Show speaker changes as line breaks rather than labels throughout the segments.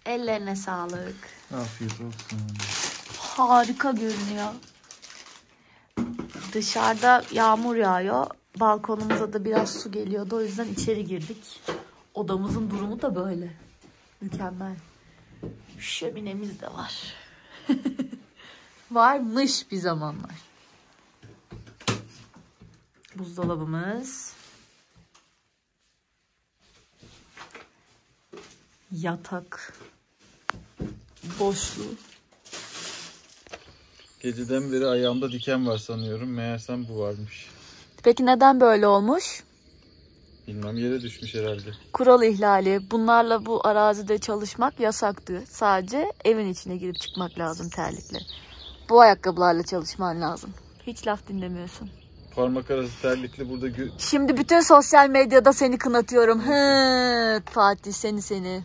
Ellerine sağlık.
Afiyet olsun.
Harika görünüyor. Dışarıda yağmur yağıyor. Balkonumuza da biraz su geliyordu. O yüzden içeri girdik. Odamızın durumu da böyle. Mükemmel. Şöminemiz de var. Varmış bir zamanlar. Buzdolabımız. Yatak. Boşluğu.
Geceden beri ayağımda diken var sanıyorum. Meğersem bu varmış.
Peki neden böyle olmuş?
Bilmem, yere düşmüş herhalde.
Kural ihlali. Bunlarla bu arazide çalışmak yasaktı. Sadece evin içine girip çıkmak lazım terlikle. Bu ayakkabılarla çalışman lazım. Hiç laf dinlemiyorsun.
Parmak arası terlikle burada
Şimdi bütün sosyal medyada seni kınatıyorum. Hı, Fatih seni.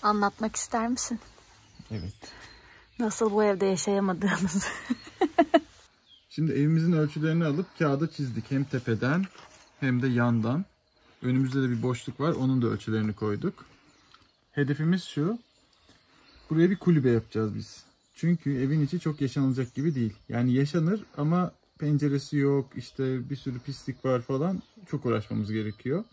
Anlatmak ister misin?
Evet.
Nasıl bu evde yaşayamadığımızı?
Şimdi evimizin ölçülerini alıp kağıda çizdik. Hem tepeden hem de yandan. Önümüzde de bir boşluk var. Onun da ölçülerini koyduk. Hedefimiz şu. Buraya bir kulübe yapacağız biz. Çünkü evin içi çok yaşanılacak gibi değil. Yani yaşanır ama penceresi yok, işte bir sürü pislik var falan. Çok uğraşmamız gerekiyor.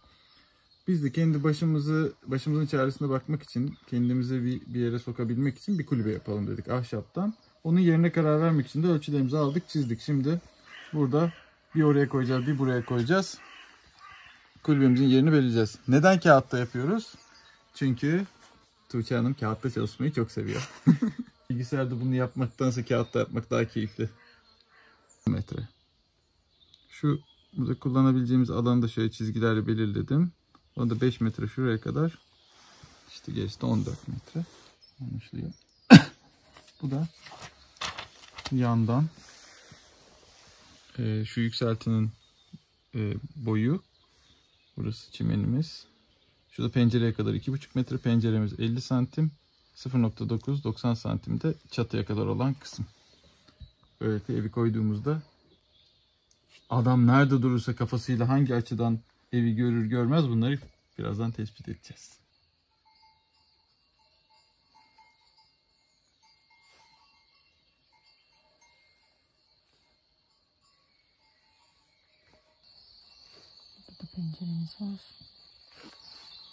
Biz de kendi başımızın çaresine bakmak için, kendimizi bir yere sokabilmek için bir kulübe yapalım dedik ahşaptan. Onun yerine karar vermek için de ölçülerimizi aldık, çizdik. Şimdi burada bir oraya koyacağız, bir buraya koyacağız. Kulübemizin yerini belirleyeceğiz. Neden kağıtta yapıyoruz? Çünkü Tuğçe Hanım kağıtta çalışmayı çok seviyor. Bilgisayarda bunu yapmaktansa kağıtta yapmak daha keyifli. Metre. Şu burada kullanabileceğimiz alanı da şöyle çizgilerle belirledim. O da 5 metre şuraya kadar. İşte gerisi de 14 metre. Anlaşılıyor. Bu da yandan şu yükseltinin boyu. Burası çimenimiz. Şurada pencereye kadar 2,5 metre. Penceremiz 50 santim. 0,9 90 santimde çatıya kadar olan kısım. Böylelikle evi koyduğumuzda adam nerede durursa kafasıyla hangi açıdan evi görür görmez bunları birazdan tespit edeceğiz.
Burada penceremiz var.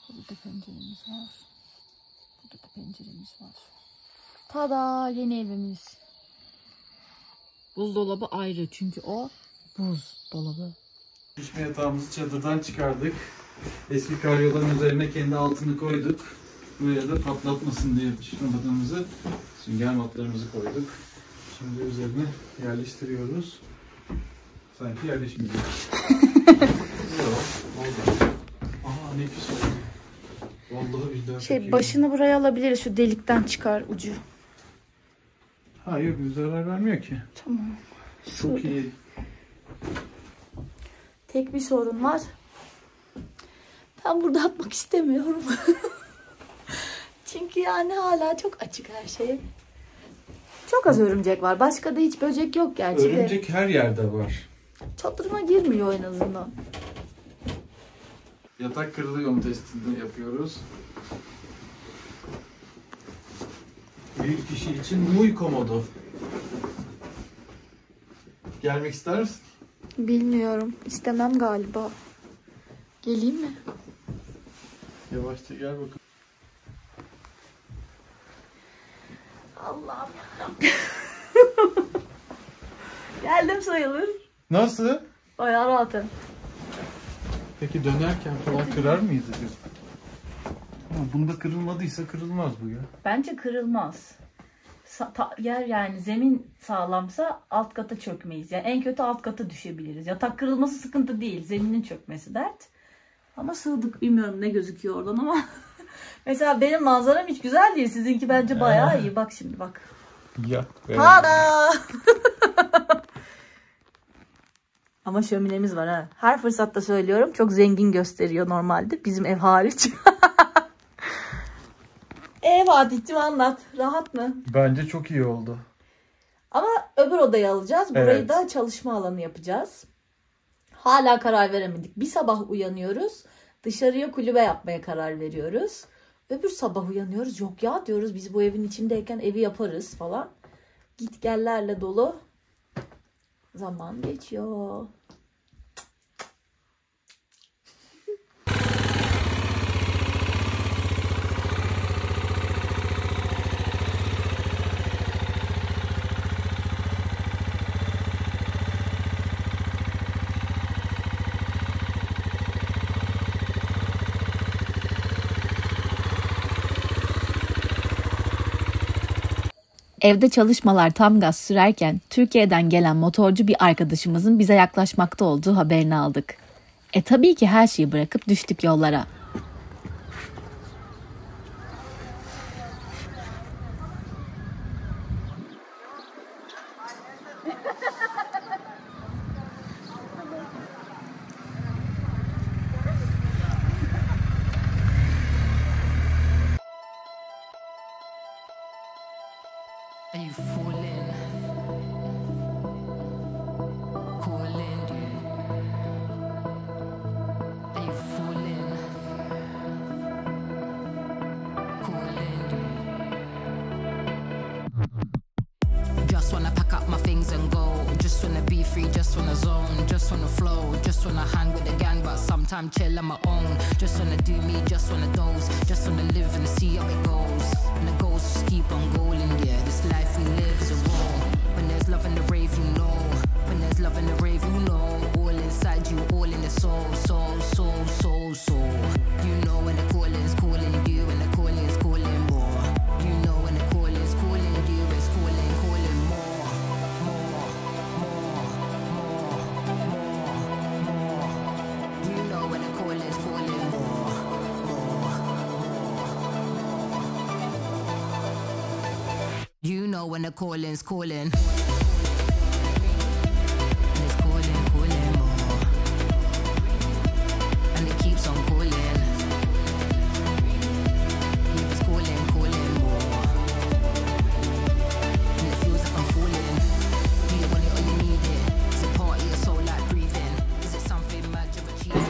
Burada penceremiz var. Burada da penceremiz var. Tada, yeni evimiz. Buzdolabı ayrı çünkü o buzdolabı.
Pişme yatağımızı çadırdan çıkardık. Eski karyolanın üzerine kendi altını koyduk. Buraya da patlatmasın diye pişirmadığımızı sünger matlarımızı koyduk. Şimdi üzerine yerleştiriyoruz. Sanki yerleşmeyecek. Yok, oldu. Aha, nefis oldu. Vallahi billahi.
Başını buraya alabiliriz. Şu delikten çıkar ucu.
Hayır, bir zarar vermiyor ki.
Tamam.
Çok iyi.
Tek bir sorun var. Ben burada atmak istemiyorum. Çünkü yani hala çok açık her şey. Çok az örümcek var. Başka da hiç böcek yok gerçi de.
Örümcek her yerde var.
Çadırıma girmiyor en azından.
Yatak kırılıyor mu testini yapıyoruz. Büyük kişi için muy komodo. Gelmek ister misin?
Bilmiyorum. İstemem galiba. Geleyim mi?
Yavaşça gel bakalım.
Allah'ım yarabbim. Geldim sayılır.
Nasıl?
Bayağı rahatım.
Peki dönerken falan kırar mıyız acaba? Ama bunda kırılmadıysa kırılmaz bu ya.
Bence kırılmaz. Yer yani zemin sağlamsa alt kata çökmeyiz. Yani en kötü alt kata düşebiliriz. Yatak kırılması sıkıntı değil. Zeminin çökmesi dert. Ama sığdık. Bilmiyorum ne gözüküyor oradan ama. Mesela benim manzaram hiç güzel değil. Sizinki bence bayağı iyi. Bak şimdi bak.
Ya.
Tada! Ama şöminemiz var ha. Her fırsatta söylüyorum. Çok zengin gösteriyor normalde. Bizim ev hariç.
Fatih'cim anlat. Rahat mı?
Bence çok iyi oldu.
Ama öbür odayı alacağız. Burayı
Evet.
da çalışma alanı yapacağız. Hala karar veremedik. Bir sabah uyanıyoruz. Dışarıya kulübe yapmaya karar veriyoruz. Öbür sabah uyanıyoruz. Yok ya diyoruz, biz bu evin içindeyken evi yaparız falan. Gitgellerle dolu. Zaman geçiyor.
Evde çalışmalar tam gaz sürerken Türkiye'den gelen motorcu bir arkadaşımızın bize yaklaşmakta olduğu haberini aldık. Tabii ki her şeyi bırakıp düştük yollara.
Are you falling? Calling you. Are you falling? Calling you. Just wanna pack up my things and go. Just wanna be free, just wanna zone. Just wanna flow, just wanna hang with the gang, but sometimes chill on my own. Just wanna do me, just wanna doze. Just wanna live and see how it goes. And the goals just keep on going, yeah. This life we live is a war. When there's love in the rave, you know. When there's love in the rave, you know. All inside you, all in the soul, soul, soul, soul, soul. You know when the calling's calling you, and the calling's calling more. You know when the calling's calling you, it's calling, calling more, more, more, more, more, more. You know when the calling's calling more, more, more. You know when the calling's calling. And it's calling, calling more. And it keeps on calling. Yeah, it's calling, calling more. And it feels like I'm falling. Do you want it or you need it? Is it part of your soul like breathing? Is it something mad you've achieved?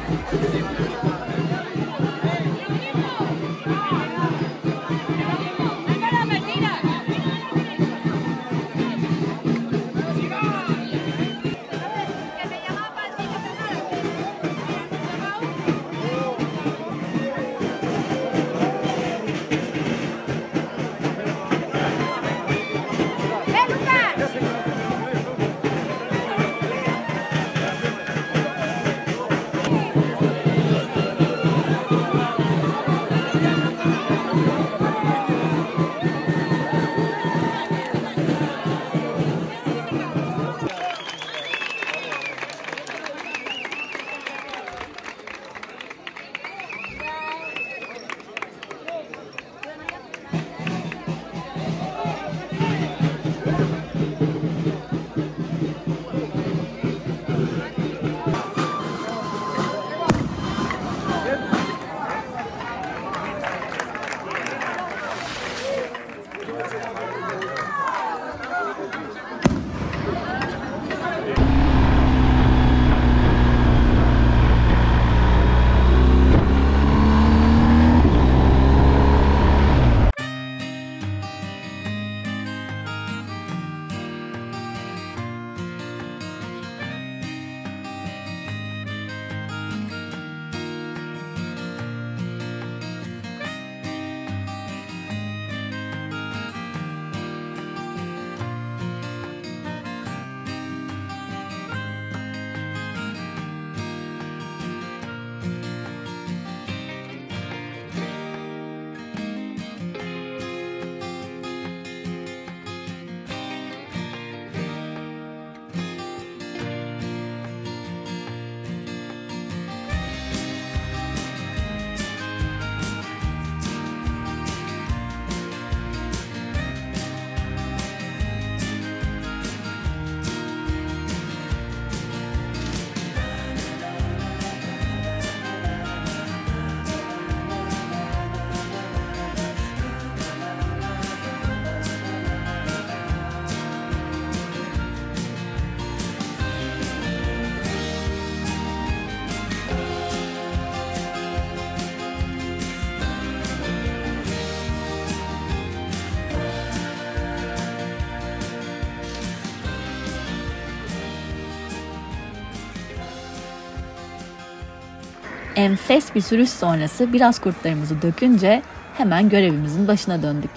Enfes bir sürüş sonrası biraz kurtlarımızı dökünce hemen görevimizin başına döndük.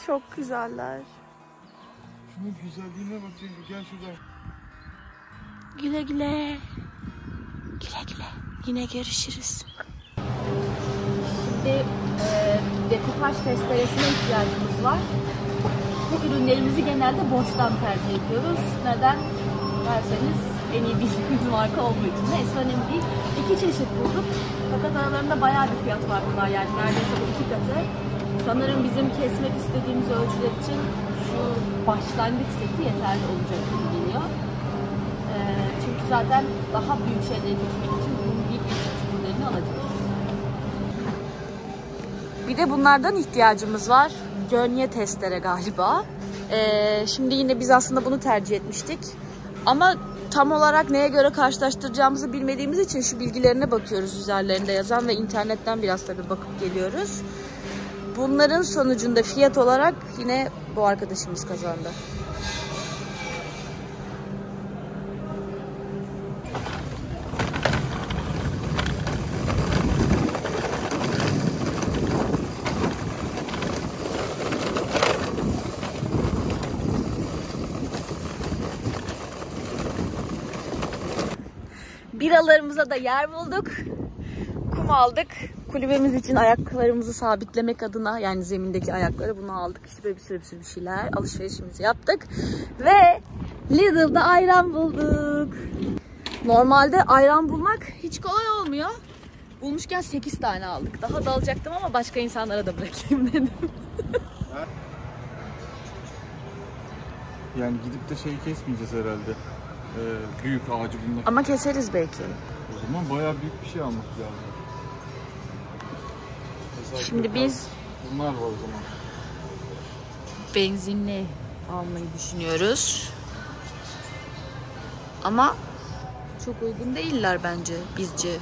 Çok güzeller.
Şunun güzelliğine bak Cengiz, gel şuradan.
Güle güle. Güle güle. Yine görüşürüz.
Şimdi dekupaj testeresine ihtiyacımız var. Bu ürünlerimizi genelde boştan tercih ediyoruz. Neden derseniz en iyi bildiğimiz marka olduğu için. Neyse önemli değil. 2 çeşit bulduk. Fakat aralarında bayağı bir fiyat farkı var. Yani neredeyse bu 2 katı. Sanırım bizim kesmek istediğimiz ölçüler için şu başlangıç seti yeterli olacak gibi geliyor. Çünkü zaten daha büyük şeyleri kesmek için bunun bir çeşitlerini alacağız.
Bir de bunlardan ihtiyacımız var. Gönye testere galiba. Şimdi yine biz aslında bunu tercih etmiştik. Ama tam olarak neye göre karşılaştıracağımızı bilmediğimiz için şu bilgilerine bakıyoruz, üzerlerinde yazan, ve internetten biraz tabii bakıp geliyoruz. Bunların sonucunda fiyat olarak yine bu arkadaşımız kazandı. Biralarımıza da yer bulduk. Kum aldık. Kulübemiz için ayaklarımızı sabitlemek adına, yani zemindeki ayakları, bunu aldık. İşte böyle bir sürü bir şeyler, alışverişimizi yaptık. Ve Lidl'da ayran bulduk. Normalde ayran bulmak hiç kolay olmuyor. Bulmuşken 8 tane aldık. Daha da alacaktım ama başka insanlara da bırakayım dedim.
Yani gidip de şeyi kesmeyeceğiz herhalde. Büyük ağacı bulmak.
Ama keseriz belki.
O zaman bayağı büyük bir şey almak lazım. Mesela
Şimdi biz
bunlar var o zaman.
benzinli almayı düşünüyoruz. Ama çok uygun değiller bence bizce.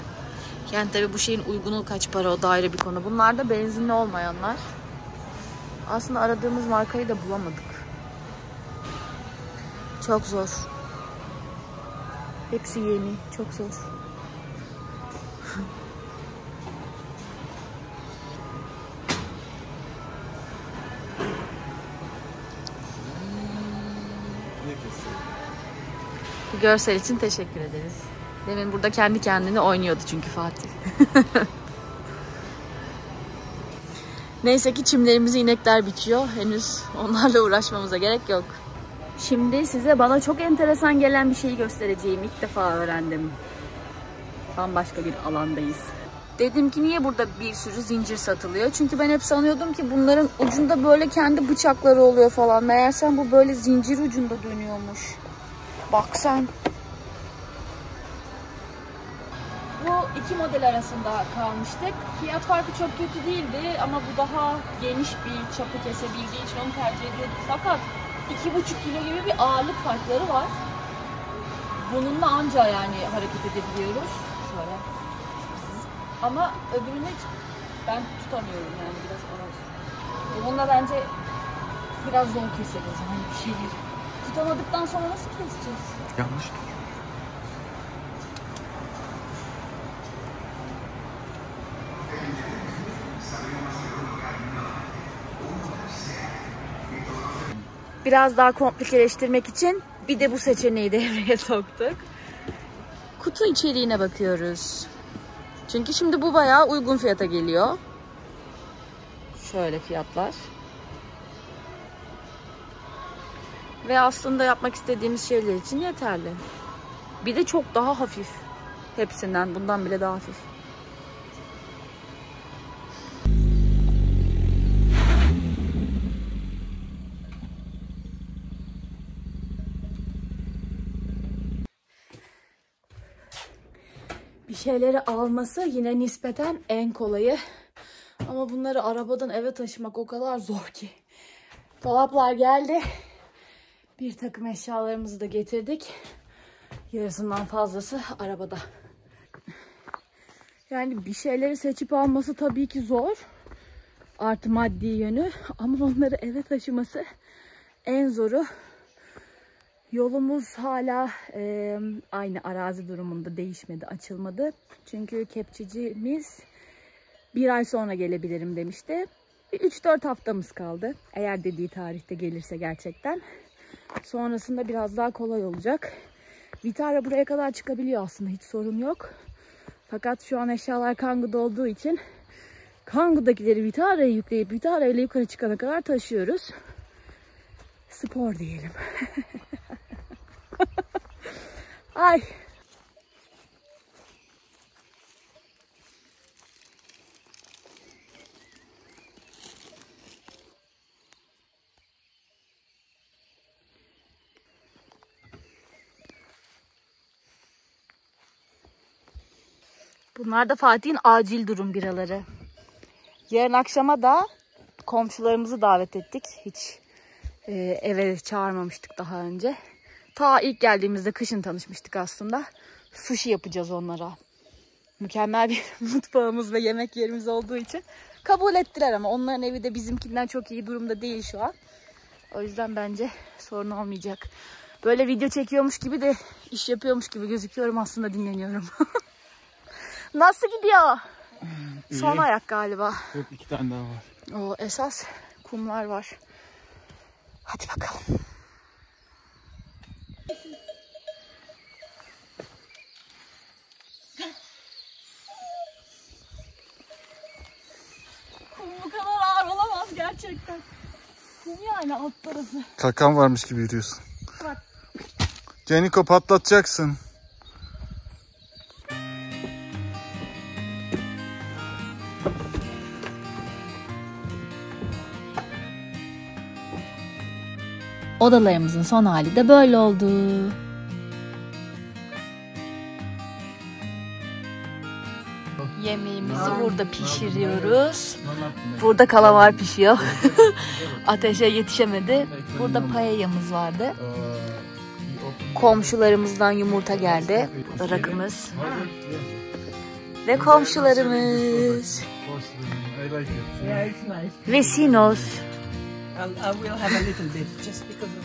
Yani tabii bu şeyin uygunu kaç para, o da ayrı bir konu. Bunlar da benzinli olmayanlar. Aslında aradığımız markayı da bulamadık. Çok zor. Hepsi yeni. Çok zor. Bu görsel için teşekkür ederiz. Demin burada kendi kendine oynuyordu çünkü Fatih. Neyse ki çimlerimizi inekler biçiyor. Henüz onlarla uğraşmamıza gerek yok. Şimdi size bana çok enteresan gelen bir şeyi göstereceğim. İlk defa öğrendim. Bambaşka bir alandayız. Dedim ki niye burada bir sürü zincir satılıyor? Çünkü ben hep sanıyordum ki bunların ucunda böyle kendi bıçakları oluyor falan. Meğersem bu böyle zincir ucunda dönüyormuş. Bak sen. Bu iki model arasında kalmıştık. Fiyat farkı çok kötü değildi ama bu daha geniş bir çapı kesebildiği için onu tercih ediyorduk. Fakat 2,5 kilo gibi bir ağırlık farkları var. Bununla anca yani hareket edebiliyoruz. Şöyle. Ama öbürünü ben tutamıyorum yani, biraz ağır. Bununla bence biraz zor keseriz yani bir şeyleri. Tutamadıktan sonra nasıl keseceğiz?
Yanlış tutuyor.
Biraz daha komplikeleştirmek için bir de bu seçeneği devreye soktuk. Kutu içeriğine bakıyoruz. Çünkü şimdi bu bayağı uygun fiyata geliyor. Şöyle fiyatlar. Ve aslında yapmak istediğimiz şeyler için yeterli. Bir de çok daha hafif. Hepsinden, bundan bile daha hafif. Bir şeyleri alması yine nispeten en kolayı. Ama bunları arabadan eve taşımak o kadar zor ki. Dolaplar geldi. Bir takım eşyalarımızı da getirdik. Yarısından fazlası arabada. Yani bir şeyleri seçip alması tabii ki zor. Artı maddi yönü. Ama onları eve taşıması en zoru. Yolumuz hala aynı arazi durumunda, değişmedi, açılmadı. Çünkü kepçecimiz 1 ay sonra gelebilirim demişti. 3-4 haftamız kaldı. Eğer dediği tarihte gelirse gerçekten. Sonrasında biraz daha kolay olacak. Vitara buraya kadar çıkabiliyor aslında, hiç sorun yok. Fakat şu an eşyalar Kangoo'da olduğu için Kangoo'dakileri Vitara'ya yükleyip Vitara ile yukarı çıkana kadar taşıyoruz. Spor diyelim. Ay. Bunlar da Fatih'in acil durum biraları. Yarın akşama da komşularımızı davet ettik. Hiç eve çağırmamıştık daha önce. Ta ilk geldiğimizde kışın tanışmıştık aslında. Sushi yapacağız onlara. Mükemmel bir mutfağımız ve yemek yerimiz olduğu için kabul ettiler ama onların evi de bizimkinden çok iyi durumda değil şu an. O yüzden bence sorun olmayacak. Böyle video çekiyormuş gibi de iş yapıyormuş gibi gözüküyorum, aslında dinleniyorum. Nasıl gidiyor?
İyi.
Son ayak galiba.
Yok, 2 tane daha var.
O esas kumlar var. Hadi bakalım. Kum bu kadar ağır olamaz gerçekten. Kum yani alt tarafı.
Kakan varmış gibi yürüyorsun.
Bak.
Ceniko, patlatacaksın.
Odalarımızın son hali de böyle oldu. Yemeğimizi burada pişiriyoruz. Burada kalamar pişiyor. Ateşe yetişemedi. Burada paella'mız vardı. Komşularımızdan yumurta geldi. Bu da rakımız. Ve komşularımız. Vecinos.
I will have a little bit just because of